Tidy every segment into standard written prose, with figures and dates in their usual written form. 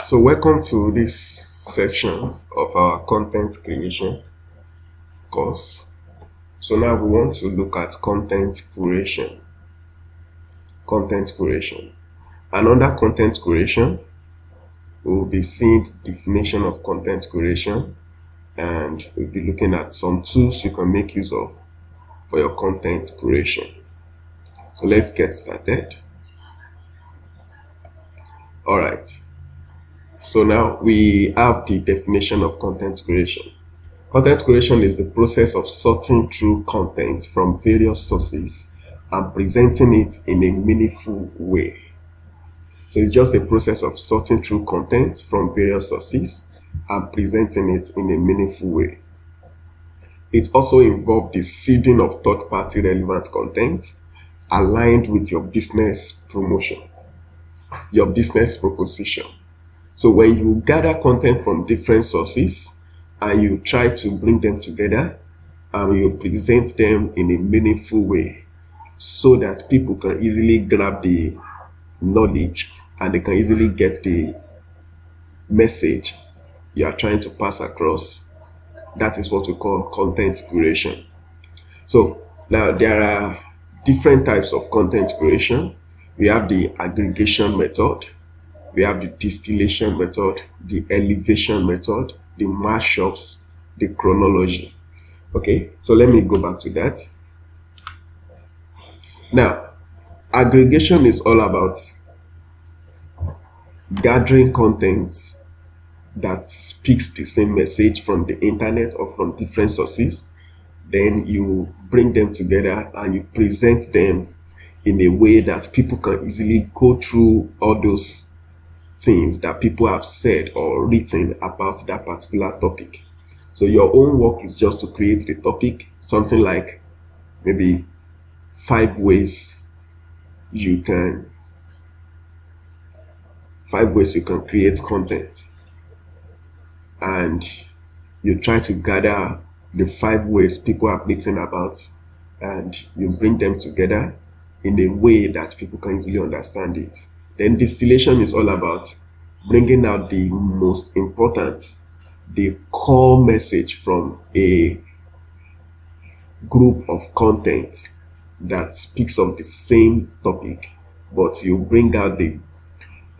So welcome to this section of our content creation course. So now we want to look at content curation. Content curation. And under content curation, we will be seeing the definition of content curation, and we'll be looking at some tools you can make use of for your content curation. So let's get started. All right. So now we have the definition of content curation. Content curation is the process of sorting through content from various sources and presenting it in a meaningful way. So it's just a process of sorting through content from various sources and presenting it in a meaningful way. It also involves the seeding of third-party relevant content aligned with your business promotion, your business proposition. So when you gather content from different sources and you try to bring them together and you present them in a meaningful way so that people can easily grab the knowledge and they can easily get the message you are trying to pass across, that is what we call content curation. So now there are different types of content curation. We have the aggregation method, we have the distillation method, the elevation method, the mashups, the chronology. Okay, so let me go back to that. Now, aggregation is all about gathering content that speaks the same message from the internet or from different sources. Then you bring them together and you present them in a way that people can easily go through all those things that people have said or written about that particular topic. So your own work is just to create the topic, something like maybe 5 ways you can create content, and you try to gather the 5 ways people have written about and you bring them together in a way that people can easily understand it. Then distillation is all about bringing out the most important, the core message from a group of content that speaks of the same topic, but you bring out the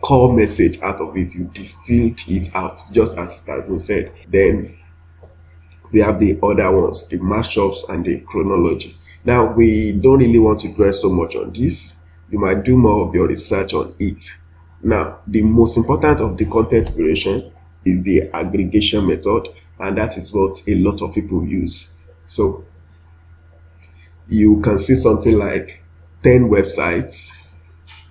core message out of it, you distilled it out, just as it has been said. Then we have the other ones, the mashups and the chronology. Now, we don't really want to dwell so much on this. You might do more of your research on it. Now, the most important of the content curation is the aggregation method, and that is what a lot of people use. So you can see something like 10 websites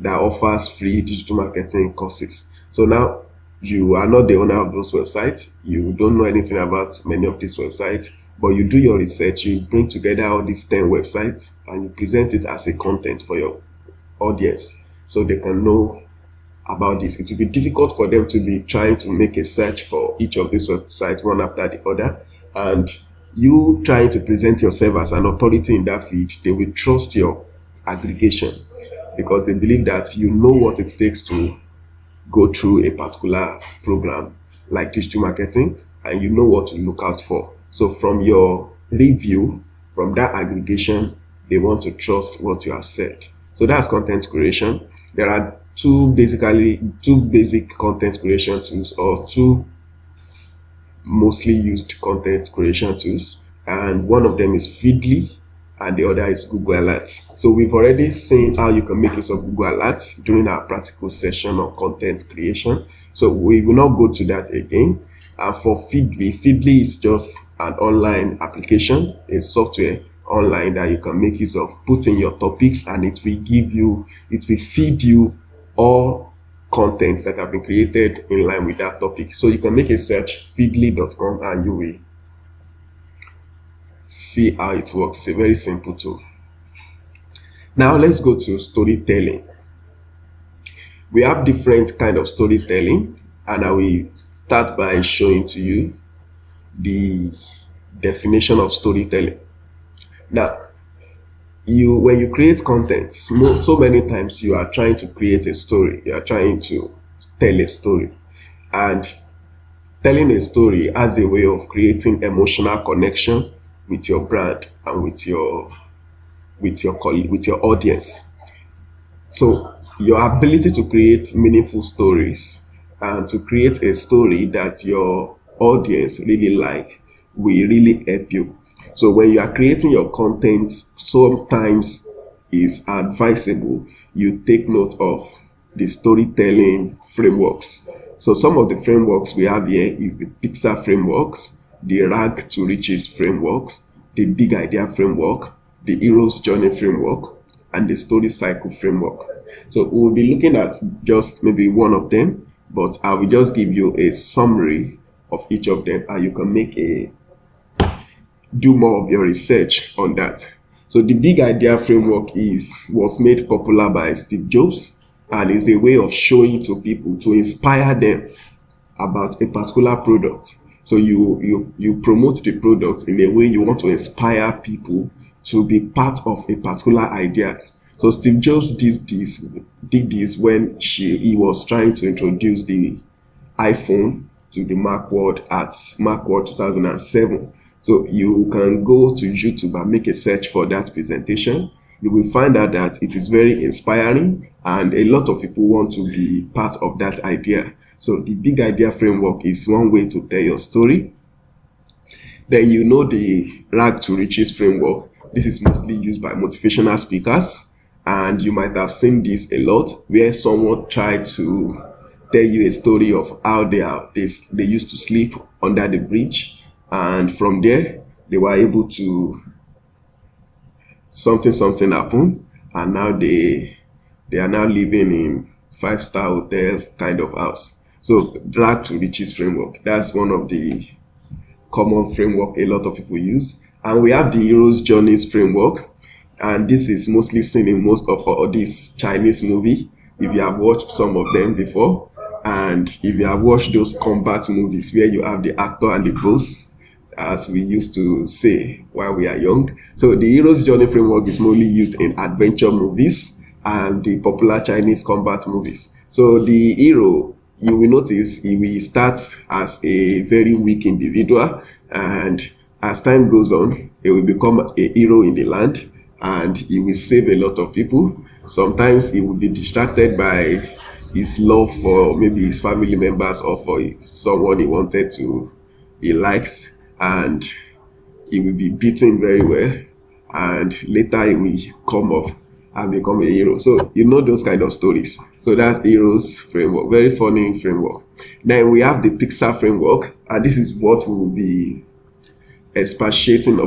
that offers free digital marketing courses. So now you are not the owner of those websites. You don't know anything about many of these websites, but you do your research, you bring together all these 10 websites and you present it as a content for your audience so they can know about this. It will be difficult for them to be trying to make a search for each of these websites one after the other, and you trying to present yourself as an authority in that field. They will trust your aggregation because they believe that you know what it takes to go through a particular program like digital marketing, and you know what to look out for. So from your review, from that aggregation, they want to trust what you have said. So that's content curation. There are two basic content curation tools, or 2 mostly used content curation tools, and one of them is Feedly and the other is Google Alerts. So we've already seen how you can make use of Google Alerts during our practical session on content creation, so we will not go to that again. And for Feedly is just an online application, a software online that you can make use of, put in your topics, and it will feed you all content that have been created in line with that topic. So you can make a search, feedly.com, and you will see how it works. It's a very simple tool. Now let's go to storytelling. We have different kind of storytelling, and I will start by showing to you the definition of storytelling. Now, when you create content, so many times you are trying to create a story, you are trying to tell a story, And telling a story as a way of creating emotional connection with your brand and with your audience. So your ability to create meaningful stories and to create a story that your audience really like will really help you. So when you are creating your content, sometimes is advisable you take note of the storytelling frameworks. So some of the frameworks we have here is the Pixar frameworks, the rag to riches frameworks, the big idea framework, the hero's journey framework, and the story cycle framework. So we'll be looking at just maybe one of them, but I will just give you a summary of each of them and you can do more of your research on that. So the big idea framework was made popular by Steve Jobs and is a way of showing to people to inspire them about a particular product. So you promote the product in a way you want to inspire people to be part of a particular idea. So Steve Jobs did this when he was trying to introduce the iPhone to the Macworld at Macworld 2007. So you can go to YouTube and make a search for that presentation. You will find out that it is very inspiring and a lot of people want to be part of that idea. So the big idea framework is one way to tell your story. Then you know the rag to riches framework. This is mostly used by motivational speakers and you might have seen this a lot where someone tried to tell you a story of how they used to sleep under the bridge, and from there they were able to something happen, and now they are now living in 5-star hotel kind of house. So rag to riches framework, that's one of the common framework a lot of people use. And we have the hero's journeys framework, and this is mostly seen in most of all these Chinese movie if you have watched some of them before, and if you have watched those combat movies where you have the actor and the boss, as we used to say while we are young. So the hero's journey framework is mostly used in adventure movies and the popular Chinese combat movies. So the hero, you will notice he will start as a very weak individual, and as time goes on, he will become a hero in the land and he will save a lot of people. Sometimes he will be distracted by his love for maybe his family members or for someone he likes, and he will be beaten very well, and later he will come up and become a hero. So you know those kind of stories. So that's heroes framework, very funny framework. Then we have the Pixar framework, and this is what we will be expatiating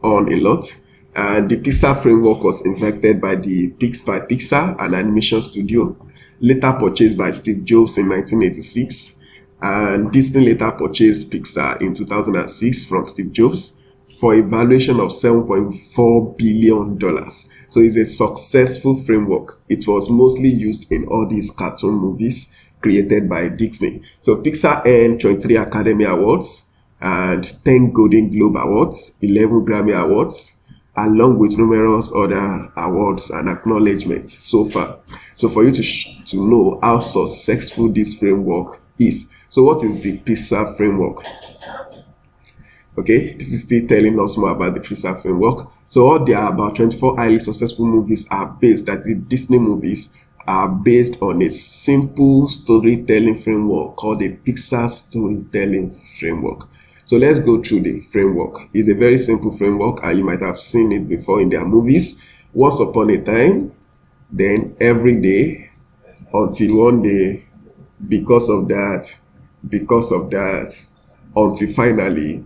on a lot. And the Pixar framework was invented by Pixar, an animation studio, later purchased by Steve Jobs in 1986. And Disney later purchased Pixar in 2006 from Steve Jobs for a valuation of $7.4 billion. So it's a successful framework. It was mostly used in all these cartoon movies created by Disney. So Pixar earned 23 Academy Awards and 10 Golden Globe Awards, 11 Grammy Awards, along with numerous other awards and acknowledgements so far. So for you to know how successful this framework is. So what is the Pixar framework? Okay, this is still telling us more about the Pixar framework. So all there are about 24 highly successful movies the Disney movies are based on a simple storytelling framework called the Pixar storytelling framework. So let's go through the framework. It's a very simple framework and you might have seen it before in their movies. Once upon a time, then every day, until one day, because of that, until finally,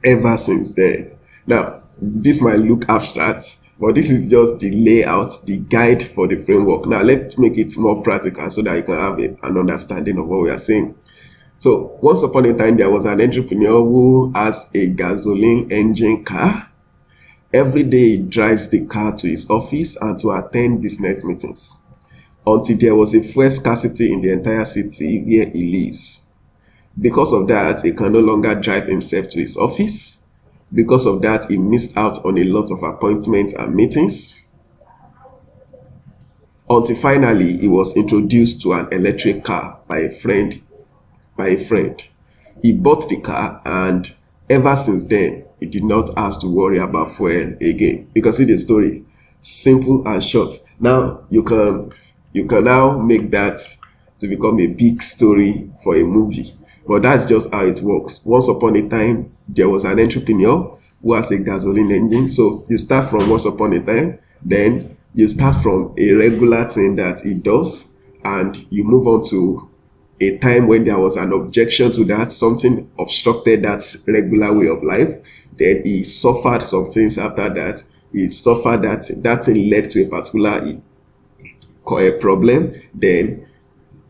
ever since then. Now, this might look abstract, but this is just the layout, the guide for the framework. Now, let's make it more practical so that you can have an understanding of what we are saying. So, once upon a time, there was an entrepreneur who has a gasoline engine car. Every day, he drives the car to his office and to attend business meetings, until there was a fuel scarcity in the entire city where he lives. Because of that, he can no longer drive himself to his office. Because of that, he missed out on a lot of appointments and meetings. Until finally, he was introduced to an electric car by a friend by a friend. He bought the car, and ever since then, he did not have to worry about fuel again. You can see the story, simple and short. Now you can now make that to become a big story for a movie. But that's just how it works. Once upon a time, there was an entrepreneur who has a gasoline engine. So you start from once upon a time, then you start from a regular thing that it does, and you move on to a time when there was an objection to that, something obstructed that regular way of life. Then he suffered some things after that. He suffered that thing led to a particular problem. Then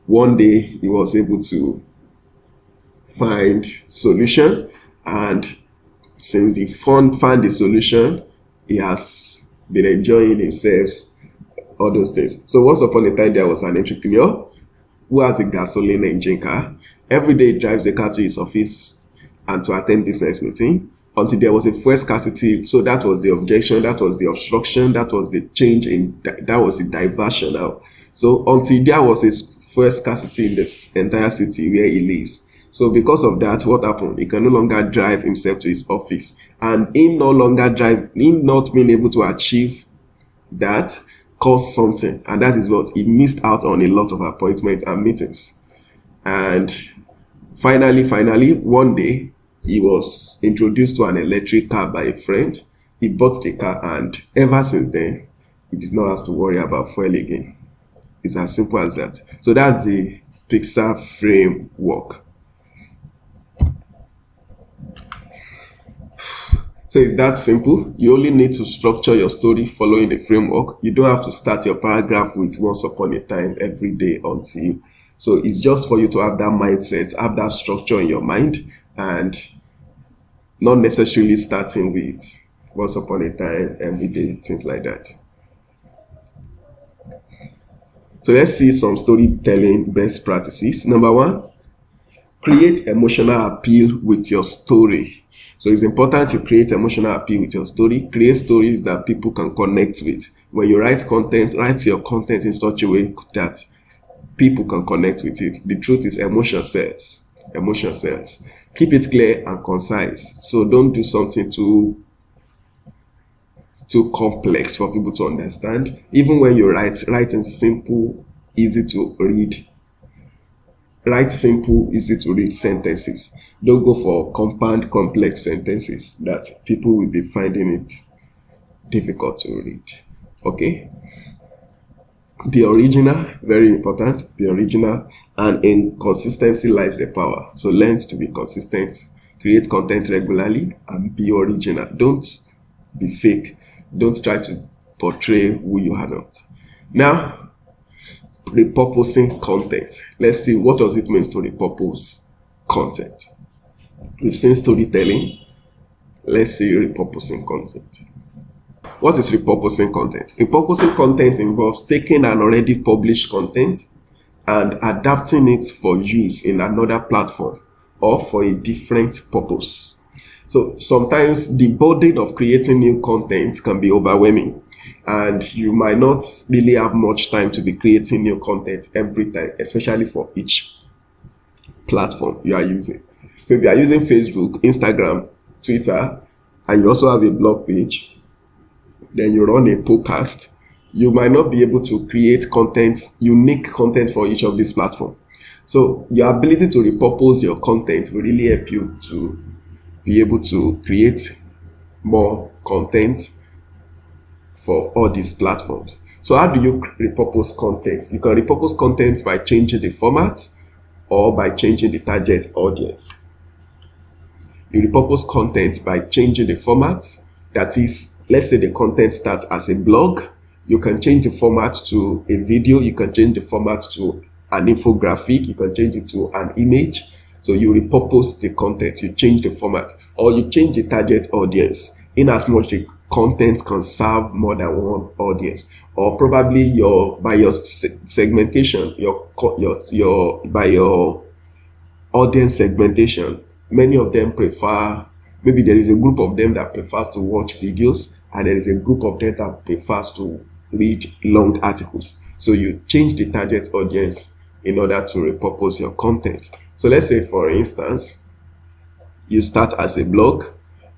one day he was able to find solution, and since he found the solution, he has been enjoying himself, all those things. So once upon a time, there was an entrepreneur who has a gasoline engine car. Every day he drives the car to his office and to attend business meeting until there was a fuel scarcity. So that was the objection, that was the obstruction, that was the change in, that was the diversion now. So until there was a fuel scarcity in this entire city where he lives. So because of that, what happened? He can no longer drive himself to his office. And him not being able to achieve that caused something. And that is what he missed out on, a lot of appointments and meetings. And finally, one day, he was introduced to an electric car by a friend. He bought the car, and ever since then, he did not have to worry about fuel again. It's as simple as that. So that's the Pixar framework. So it's that simple. You only need to structure your story following the framework. You don't have to start your paragraph with once upon a time every day until. So it's just for you to have that mindset, have that structure in your mind, and not necessarily starting with once upon a time every day, things like that. So let's see some storytelling best practices. Number 1, create emotional appeal with your story. So it's important to create emotional appeal with your story. Create stories that people can connect with. When you write content, write your content in such a way that people can connect with it. The truth is, emotion sells. Emotion sells. Keep it clear and concise. So don't do something too complex for people to understand. Even when you write in simple, easy to read. Write simple, easy to read sentences. Don't go for compound, complex sentences that people will be finding it difficult to read. Okay? Be original, very important. Be original, and in consistency lies the power. So learn to be consistent. Create content regularly and be original. Don't be fake. Don't try to portray who you are not. Now, repurposing content. Let's see, what does it mean to repurpose content? We've seen storytelling. Let's see repurposing content. What is repurposing content? Repurposing content involves taking an already published content and adapting it for use in another platform or for a different purpose. So sometimes the burden of creating new content can be overwhelming, and you might not really have much time to be creating new content every time, especially for each platform you are using. So if you are using Facebook, Instagram, Twitter, and you also have a blog page, then you run a podcast, you might not be able to create content, unique content for each of these platforms. So your ability to repurpose your content will really help you to be able to create more content for all these platforms. So how do you repurpose content? You can repurpose content by changing the format or by changing the target audience. You repurpose content by changing the format. That is, let's say the content starts as a blog. You can change the format to a video. You can change the format to an infographic. You can change it to an image. So you repurpose the content. You change the format, or you change the target audience, in as much the content can serve more than one audience, or probably by your segmentation, by your audience segmentation. Many of them prefer, maybe there is a group of them that prefers to watch videos, and there is a group of them that prefers to read long articles. So you change the target audience in order to repurpose your content. So let's say, for instance, you start as a blog,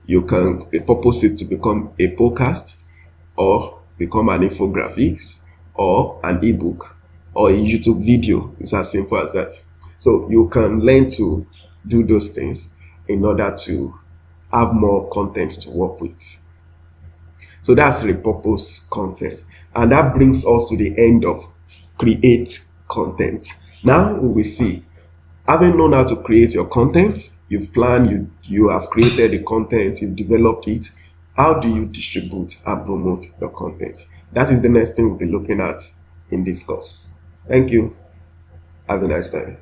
you can repurpose it to become a podcast, or become an infographics, or an ebook, or a YouTube video. It's as simple as that. So you can learn to do those things in order to have more content to work with. So that's repurpose content. And that brings us to the end of create content. Now we will see, having known how to create your content, you've planned, you have created the content, you've developed it. How do you distribute and promote your content? That is the next thing we'll be looking at in this course. Thank you. Have a nice time.